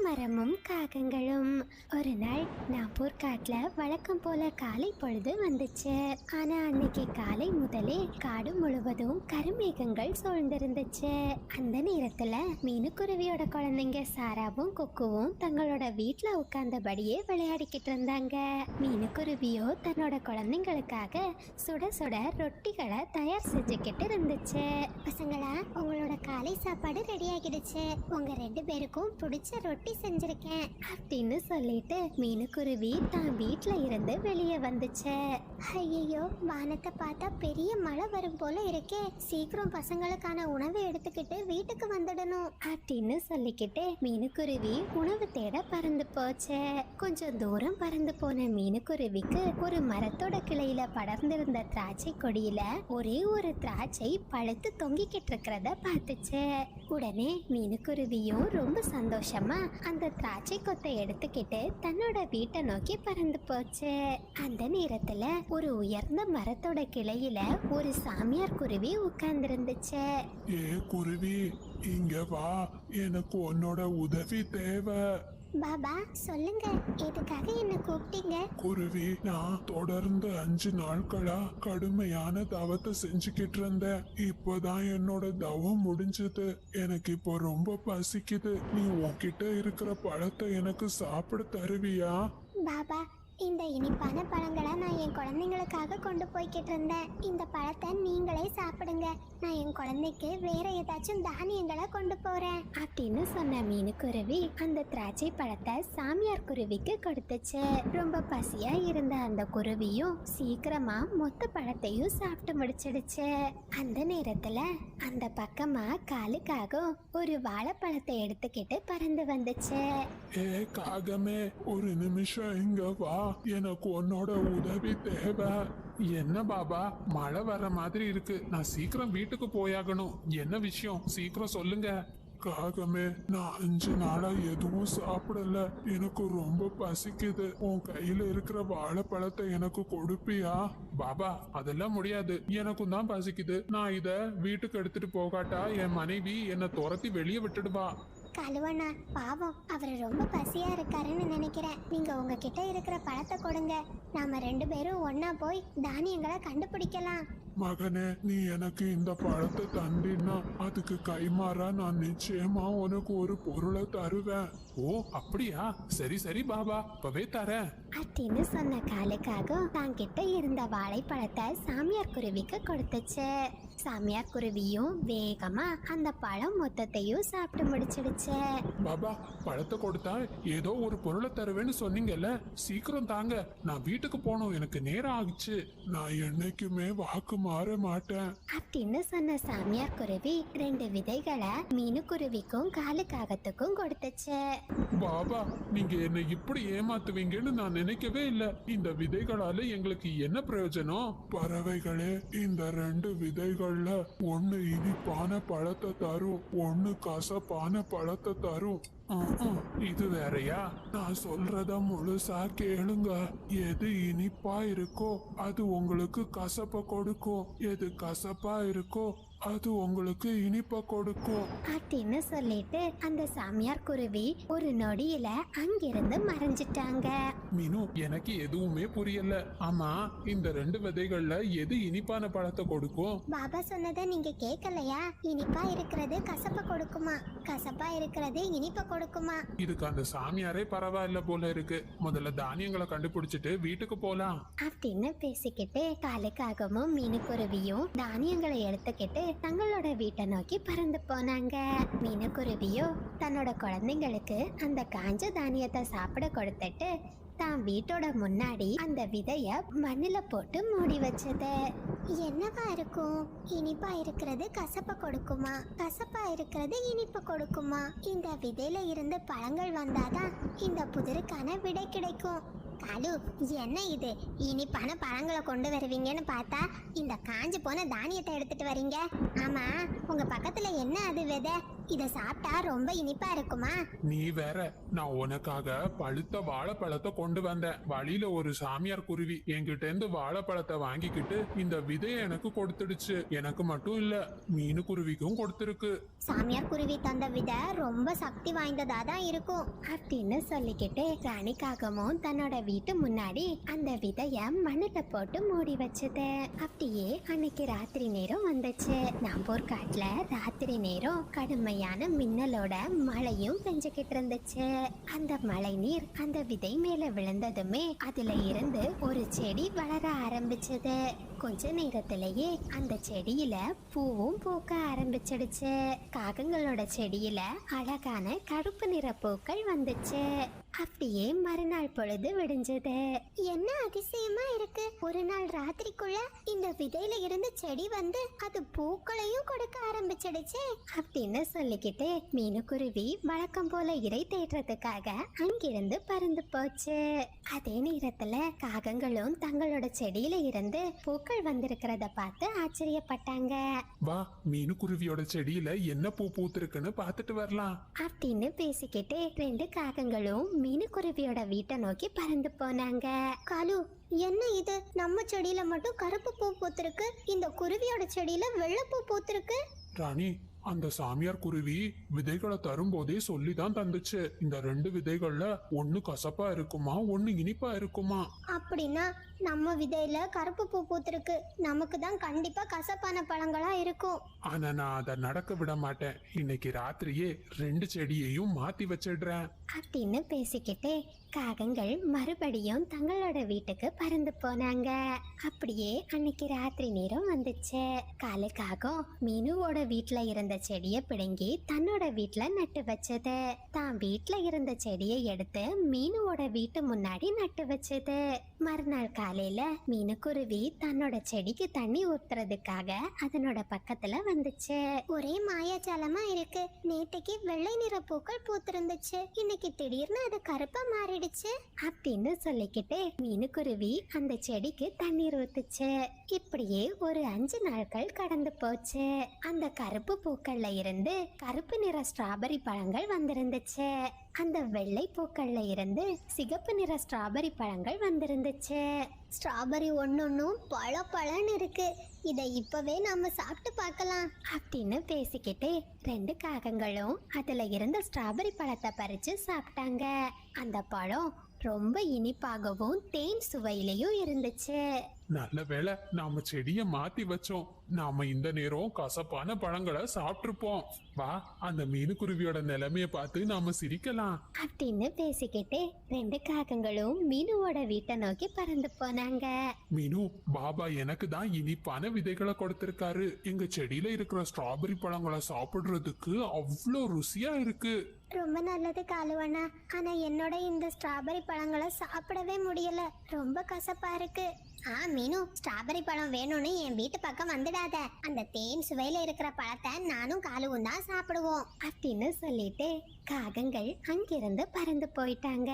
மரமும் காகங்களும். ஒரு நாள் நாப்பூர் காட்டுல வழக்கம் போல காலை பொழுது வந்துச்சு. ஆனா அன்னைக்கு காலை முதலே காடு முழுவதும் கருமேகங்கள் சூழ்ந்திருந்துச்சு. அந்த நேரத்துல மீனுக்குருவியோட குழந்தைங்க சாராவும் கொக்குவும் தங்களோட வீட்டுல உட்கார்ந்தபடியே விளையாடிக்கிட்டு இருந்தாங்க. மீனுக்குருவியோ தன்னோட குழந்தைங்களுக்காக சுட சுட ரொட்டிகளை தயார் செஞ்சுக்கிட்டு இருந்துச்சு. பசங்களா, உங்களோட காலை சாப்பாடு ரெடி ஆகிடுச்சு. உங்க 2 பேருக்கும் பிடிச்ச ரொட்டி செஞ்சிருக்கேன் அப்படின்னு சொல்லிட்டு மீனுக்குருவி தான் வீட்டுல இருந்து வெளியே வந்துச்சு. ஐயோ, வானத்தை பார்த்தா பெரிய மழை வரும் போல இருக்கே. சீக்கிரம் பசங்களுக்கான உணவை எடுத்துக்கிட்டு வீட்டுக்கு வந்துடணும் அப்படின்னு சொல்லிக்கிட்டு மீனுக்குருவி உணவு தேட பறந்து போச்சு. கொஞ்சம் தூரம் பறந்து போன மீனுக்குருவிக்கு ஒரு மரத்தோட கிளையில படர்ந்திருந்த திராட்சை கொடியில ஒரே ஒரு திராட்சை பழுத்து தொங்கிக்கிட்டு இருக்கிறத பார்த்துச்சு. உடனே மீனுக்குருவியும் ரொம்ப சந்தோஷமா அந்த திராட்சை கொத்தை எடுத்துக்கிட்டு தன்னோட வீட்டை நோக்கி பறந்து போச்சு. அந்த நேரத்துல ஒரு உயர்ந்த மரத்தோட கிளையில ஒரு சாமியார் குருவி உட்கார்ந்து இருந்துச்சு. ஏ குருவி, இங்க வா, எனக்கு உன்னோட உதவி தேவை. பாபா, சொல்லுங்க, எதுக்காக என்ன கூப்பிட்டீங்க? குருவி, நான் தொடர்ந்து 5 நாட்களா கடுமையான தவத்தை செஞ்சுக்கிட்டு இருந்தேன். இப்போதான் என்னோட தவம் முடிஞ்சது. எனக்கு இப்போ ரொம்ப பசிக்குது. நீ உன்கிட்ட இருக்கிற பழத்தை எனக்கு சாப்பிட தருவியா? பாபா, இந்த இனிப்பான பழங்களை நான் என் குழந்தைங்களுக்காக கொண்டு போய்கிட்டு இருந்தேன். இந்த பழத்தை நீங்களே சாப்பிடுங்க. நான் என் குழந்தைக்கு வேற ஏதாச்சும் தானியங்களை கொண்டு போறேன் அப்படின்னு சொன்ன மீனுக்குருவி அந்த திராட்சை பழத்தை சாமியார் குருவிக்கு கொடுத்துச்சு. ரொம்ப பசியா இருந்த அந்த குருவியும் சீக்கிரமா மொத்த பழத்தையும் சாப்பிட்டு முடிச்சிடுச்சு. அந்த நேரத்துல அந்த பக்கமா காலுக்காக ஒரு வாழைப்பழத்தை எடுத்துக்கிட்டு பறந்து வந்துச்சு. ஏ காகமே, ஒரு நிமிஷம் இங்க வா, எனக்கு உன்னோட உதவி தேவை. என்ன பாபா, மழை வர்ற மாதிரி இருக்கு. நான் சீக்கிரம் வீட்டுக்கு போயாகணும். என்ன விஷயம், சீக்கிரம் சொல்லுங்க. காகமே, நான் 5 நாளா எதுவும் சாப்பிடல. எனக்கு ரொம்ப பசிக்குது. உன் கையில இருக்கிற வாழைப்பழத்தை எனக்கு கொடுப்பியா? பாபா, அதெல்லாம் முடியாது. எனக்கும் தான் பசிக்குது. நான் இத வீட்டுக்கு எடுத்துட்டு போகாட்டா என் மனைவி என்னை துரத்தி வெளியே விட்டுடுவா. கழுவண்ணா பாவம், அவர் ரொம்ப பசியா இருக்காருன்னு நினைக்கிறேன். நீங்க உங்ககிட்ட இருக்கிற பழத்தை கொடுங்க. நாம 2 பேரும் ஒன்னா போய் தானியங்களை கண்டுபிடிக்கலாம். மகனே, நீ எனக்கு இந்த பழத்தை தந்தினா அதுக்கு கைமாறா நான் நிச்சயமா உனக்கு ஒரு பொருளை தருவேன். ஓ அப்படியா? சரி சரி பாபா, இப்பவே தரேன் அப்படின்னு சொன்ன காலுக்காக தான் கிட்ட இருந்த வாழைப்பழத்தை சாமியார் குருவிக்கு கொடுத்துச்சு. சாமியார் குருவியும் வேகமா அந்த பழம் மொத்தத்தையும் சாப்பிட்டு முடிச்சிடுச்சு. பாபா, பழத்தை கொடுத்தா ஏதோ ஒரு பொருளை தருவேன்னு சொன்னீங்கல்ல, சீக்கிரம் தாங்க. நான் வீட்டுக்கு போகணும், எனக்கு நேரம் ஆகுச்சு. நான் என்னைக்குமே வாக்கு மாற மாட்டேன் அப்படின்னு சொன்ன சாமியார் குருவி 2 விதைகளை மீனுக்குருவிக்கும் காலுக்காகத்துக்கும் கொடுத்துச்சு. பாபா, நீங்க என்னை இப்படி ஏமாத்துவீங்கன்னு நான் நினைக்கவே இல்லை. இந்த விதைகளால எங்களுக்கு என்ன பிரயோஜனம்? பறவைகளே, இந்த 2 விதைகள்ல ஒண்ணு இனிப்பான பழத்தை தரும், ஒண்ணு கசப்பான பழத்தை தரும். இது வேறயா? நான் சொல்றத முழுசா கேளுங்க. எது இனிப்பா இருக்கோ அது உங்களுக்கு கசப்ப கொடுக்கும், எது கசப்பா இருக்கோ அது உங்களுக்கு இனிப்ப கொடுக்கும் அப்படின்னு சொல்லிட்டு அந்த சாமியார் குருவி ஒரு நொடியில அங்கிருந்து மறைஞ்சிட்டாங்க. மீனு, எனக்கு எதுவுமே புரியல. ஆமா, இந்த 2 விதைகள்ல எது இனிப்பான பழத்தை கொடுக்கும்? பாபா சொன்னதை நீங்க கேட்கலையா? இனிப்பா இருக்கிறது கசப்ப கொடுக்குமா, கசப்பா இருக்கிறது இனிப்ப கொடுக்குமா. இதுக்கு அந்த சாமியாரே பரவாயில்ல போல இருக்கு. முதல்ல தானியங்களை கண்டுபிடிச்சிட்டு வீட்டுக்கு போலாம் அப்படின்னு பேசிக்கிட்டு காலுக்காகவும் மீனுக்குருவியும் தானியங்களை எடுத்துக்கிட்டு தங்களோட வீட்டை நோக்கி பறந்து போனாங்க. மீனுக்குருவியோ தன்னோட குழந்தைங்களுக்கு அந்த காஞ்ச தானியத்தை சாப்பிட கொடுத்துட்டு தான் வீட்டோட முன்னாடி அந்த விதைய மண்ணுல போட்டு மூடி வச்சது. என்னவா இருக்கும்? இனிப்பா இருக்கிறது கசப்ப கொடுக்குமா, கசப்பா இருக்கிறது இனிப்பு கொடுக்குமா? இந்த விதையில இருந்து பழங்கள் வந்தாதான் இந்த புதிருக்கான விடை கிடைக்கும். காலு, என்ன இது இனிப்பான பழங்களை கொண்டு வருவீங்கன்னு பார்த்தா இந்த காஞ்சு போன தானியத்தை எடுத்துட்டு வரீங்க. ஆமா, உங்க பக்கத்துல என்ன அது விதை? இத சாப்பிட்டா ரொம்ப இனிப்பா இருக்குமா? நீ வேற, நான் உனக்காக பழுத்த வாழைப்பழத்தை கொண்டு வந்தேன். வழியில ஒரு சாமியார் குருவி என்கிட்ட இருந்து வாழைப்பழத்தை வாங்கிக்கிட்டு இந்த விதையை எனக்கு கொடுத்துடுச்சு. எனக்கு மட்டும் இல்ல, மீனு குருவிக்கும் கொடுத்துருக்கு. சாமியார் குருவி தந்த விதை ரொம்ப சக்தி வாய்ந்ததா தான் இருக்கும் அப்படின்னு சொல்லிக்கிட்டு ராணி காகமும் தன்னோட வீட்டு முன்னாடி அந்த விதைய மண்ணுல போட்டு மூடி வச்சது. அப்படியே அன்னைக்கு ராத்திரி நேரம் வந்துச்சு. நாம்பூர் காட்டுல ராத்திரி நேரம் கடுமையான மின்னலோட மழையும் பெஞ்சுக்கிட்டு இருந்துச்சு. அந்த மழை நீர் அந்த விதை மேல விழுந்ததுமே அதுல இருந்து ஒரு செடி வளர ஆரம்பிச்சது. கொஞ்ச நேரத்திலேயே அந்த செடியில பூவும் பூக்க ஆரம்பிச்சிடுச்சு. காகங்களோட செடியில அழகான கருப்பு நிற பூக்கள் வந்துச்சு. அப்படியே மறுநாள் பொழுது விடிஞ்சது. என்ன அதிசயமா இருக்கு! ஒரு நாள் ராத்திரிக்குள்ள இந்த விதையில இருந்து செடி வந்து அது பூக்களையும் கொடுக்க ஆரம்பிச்சிடுச்சு அப்படின்னு சொல்லிக்கிட்டு மீனுக்குருவி வழக்கம் போல இறை தேடுறதுக்காக அங்கிருந்து பறந்து போச்சு. அதே நேரத்துல காகங்களும் தங்களோட செடியில இருந்து பூக்கள் வந்திருக்கிறத பார்த்து ஆச்சரியப்பட்டாங்க. வா, மீனு குருவியோட செடியில என்ன பூ பூத்திருக்குன்னு பார்த்துட்டு வரலாம் அப்படின்னு பேசிக்கிட்டு ரெண்டு காகங்களும் மீனுக்குருவியோட வீட்டை நோக்கி பறந்து போனாங்க. காலு, என்ன இது? நம்ம செடியில மட்டும் கருப்பு பூ பூத்திருக்கு, இந்த குருவியோட செடியில வெள்ளைப்பூ பூத்திருக்கு. ராணி, அந்த சாமியார் குருவி விதைகளை தரும்போதே சொல்லிதான் தந்துச்சு. இந்த 2 விதைகள்ல ஒண்ணு கசப்பா இருக்குமா, ஒண்ணு இனிப்பா இருக்குமா. அப்படின்னா நம்ம விதையில கருப்பு பூ பூத்திருக்கு, நமக்கு தான் கண்டிப்பா கசப்பான பழங்களா இருக்கும். ஆனா நான் அதை நடக்க விட மாட்டேன். இன்னைக்கு ராத்திரியே 2 செடியையும் மாத்தி வச்சிடுறேன் அப்படின்னு பேசிக்கிட்டு காகங்கள் மறுபடியும் தங்களோட வீட்டுக்கு பறந்து போனாங்க. அப்படியே அன்னைக்கு ராத்திரி நேரம் வந்துச்சு. காகம் மீனுவோட வீட்டுல இருந்த செடியை பிடுங்கி தன்னோட வீட்டுல நட்டு வச்சது. தான் வீட்டுல இருந்த செடியை எடுத்து மீனுவோட வீட்டு முன்னாடி நட்டு வச்சது. மறுநாள் காலையில மீனுக்குருவி தன்னோட செடிக்கு தண்ணி ஊத்துறதுக்காக அதனோட பக்கத்துல வந்துச்சு. ஒரே மாயாஜாலமா இருக்கு. நேற்றுக்கு வெள்ளை நிற பூக்கள் பூத்திருந்துச்சு, இன்னைக்கு திடீர்னு அது கருப்பா மாறிடுச்சு அப்படின்னு சொல்லிக்கிட்டு மீனுக்குருவி அந்த செடிக்கு தண்ணீர் ஊத்துச்சு. இப்படியே ஒரு 5 நாட்கள் கடந்து போச்சு. அந்த கருப்பு பூக்கள்ல இருந்து கருப்பு நிற ஸ்ட்ராபெரி பழங்கள் வந்திருந்துச்சு. அந்த வெள்ளை பூக்கள்ல இருந்து சிகப்பு நிற ஸ்ட்ராபெரி பழங்கள் வந்திருந்துச்சு. ஸ்ட்ராபெரி ஒன்னொன்னும் பழ பழன்னு இருக்கு, இதை இப்பவே நாம சாப்பிட்டு பார்க்கலாம் அப்படின்னு பேசிக்கிட்டு 2 காகங்களும் அதுல இருந்த ஸ்ட்ராபெரி பழத்தை பறிச்சு சாப்பிட்டாங்க. அந்த பழம் ரொம்ப இனிப்பாகவும் தேன் சுவையிலையும் இருந்துச்சு. நல்ல வேளை நாம செடிய மாத்தி வச்சோம். நாம இந்த நேரம் கசப்பான பழங்களை சாப்பிட்டுருப்போம். வா, அந்த மீனுக்குருவியோட நிலைமைய பார்த்து நாம சிரிக்கலாம் அப்படின்னு பேசிக்கிட்டு 2 காகங்களும் மீனுவோட வீட்டை நோக்கி பறந்து போனாங்க. மீனு, பாபா எனக்கு தான் இனிப்பான விதைகளை கொடுத்திருக்காரு. எங்க செடியில இருக்கிற ஸ்ட்ராபெரி பழங்களை சாப்பிடுறதுக்கு அவ்வளோ ருசியா இருக்கு. ரொம்ப நல்லது காலுவண்ணா. ஆனா என்னோட இந்த ஸ்ட்ராபெரி பழங்களை சாப்பிடவே முடியல, ரொம்ப கசப்பா இருக்கு. மீனு, ஸ்ட்ராபெரி பழம் வேணும்னு என் வீட்டு பக்கம் வந்துடாத. அந்த தேன் சுவையில இருக்கிற பழத்தை நானும் காலுவும் தான் சாப்பிடுவோம் அப்படின்னு சொல்லிட்டு காகங்கள் அங்கிருந்து பறந்து போயிட்டாங்க.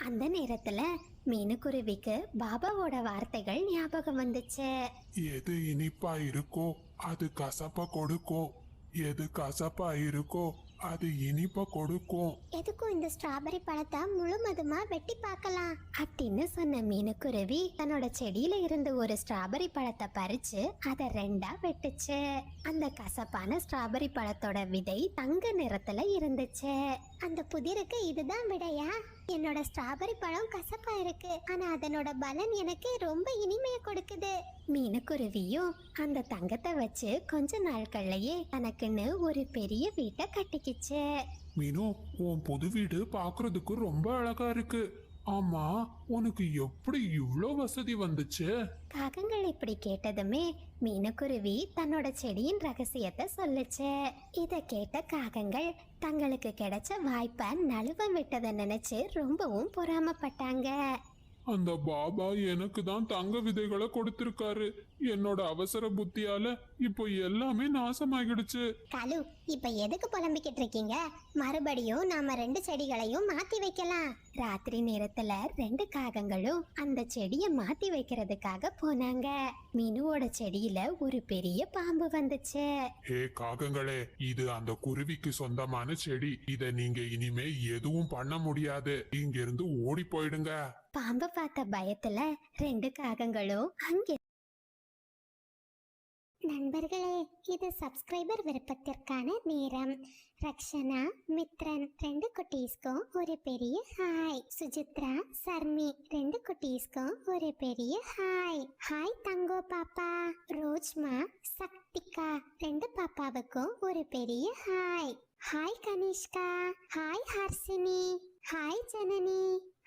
அந்த நேரத்துல மீனுக்குருவிக்கு பாபாவோட வார்த்தைகள் ஞாபகம் வந்துச்சு. எது இனிப்பா இருக்கோ அது கசப்பா கொடுக்கும், எது கசப்பா இருக்கோ அது இனிப்ப கொடுக்கும். எதுக்கும் இந்த ஸ்ட்ராபெரி பழத்தை முழுவதுமா வெட்டி பார்க்கலாம் அப்படின்னு சொன்ன மீனுக்குருவி தன்னோட செடியில இருந்து ஒரு ஸ்ட்ராபெரி பழத்தை பறிச்சு அதை 2ஆ வெட்டுச்சு. அந்த கசப்பான ஸ்ட்ராபெரி பழத்தோட விதை தங்க நிறத்துல இருந்துச்சு. அந்த புதிருக்கு இதுதான் விடையா? என்னோட ஸ்ட்ராபெரி பழம் கசப்பா இருக்கு, ஆனா அதனோட பலன் எனக்கு ரொம்ப இனிமையை கொடுக்குது. மீனுக்குருவியும் அந்த தங்கத்தை வச்சு கொஞ்ச நாட்கள்லயே தனக்குன்னு ஒரு பெரிய வீட்டை கட்டிக்கிச்சு. மீனு, உன் புது வீடு பாக்குறதுக்கு ரொம்ப அழகா இருக்கு. ஆமா, உனக்கு எப்படி இவ்ளோ வசதி வந்துச்சு? காகங்கள் இப்படி கேட்டதுமே மீனுக்குருவி தன்னோட செடியின் ரகசியத்தை சொல்லுச்சு. இத கேட்ட காகங்கள் தங்களுக்கு கிடைச்ச வாய்ப்பை நழுவ விட்டதை நினைச்சு ரொம்பவும் பொறாமப்பட்டாங்க. அந்த பாபா எனக்கு தான் தங்க விதைகளை கொடுத்திருக்காரு. என்னோட அவசர புத்தியால இப்போ எல்லாமே நாசமாகிடுச்சு. கலு, இப்ப எதுக்கு புலம்பிக்கிட்டு இருக்கீங்க? மறுபடியும் நாம 2 செடிகளையும் மாத்தி வைக்கலாம். ராத்திரி நேரத்துல 2 காகங்களும் அந்த செடியை மாத்தி வைக்கிறதுக்காக போனாங்க. மீனுவோட செடியில ஒரு பெரிய பாம்பு வந்துச்சு. ஹே காகங்களே, இது அந்த குருவிக்கு சொந்தமான செடி. இத நீங்க இனிமே எதுவும் பண்ண முடியாது. இங்கிருந்து ஓடி போயிடுங்க. பாம்பை பார்த்த பயத்துல 2 காகங்களும் அங்கே. நண்பர்களே, இது சப்ஸ்கிரைபர் விருப்பத்திற்கான நேரம். ரக்ஷனா, மித்ரன் 2 குட்டீஸ்க்கும் ஒரு பெரிய ஹாய். சுஜித்ரா, சர்மி 2 குட்டீஸ்க்கும் ஒரு பெரிய ஹாய். ஹாய் தங்கோ பாப்பா. ரோஜ்மா, சக்திகா 2 பாப்பாவுக்கும் ஒரு பெரிய hi. Hi Kanishka. Hi Harshini. Hi Janani.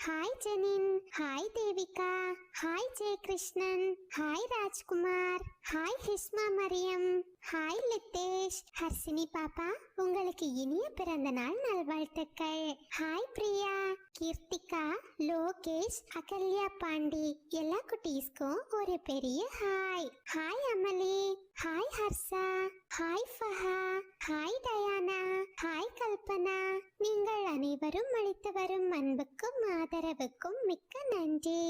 Hi Jenin. Hi Devika. Hi Jayakrishnan. Hi Rajkumar. Hi Hisma Mariyam. Hi Lithesh. Harshini பாப்பா, உங்களுக்கு இனிய பிறந்த நாள் நல்வாழ்த்துக்கள். ஹாய் பிரியா, கீர்த்திகா, லோகேஷ், அகல்யா பாண்டி எல்லா குட்டீஸ்க்கும் ஒரு பெரிய hi. Hi Amali. Hi Harsha. Hi Faha. Hi Diana. Hi Kalpana. நீங்கள் அனைவரும் அளித்து வரும் அன்புக்கும் ஆதரவுக்கும் மிக்க நன்றி.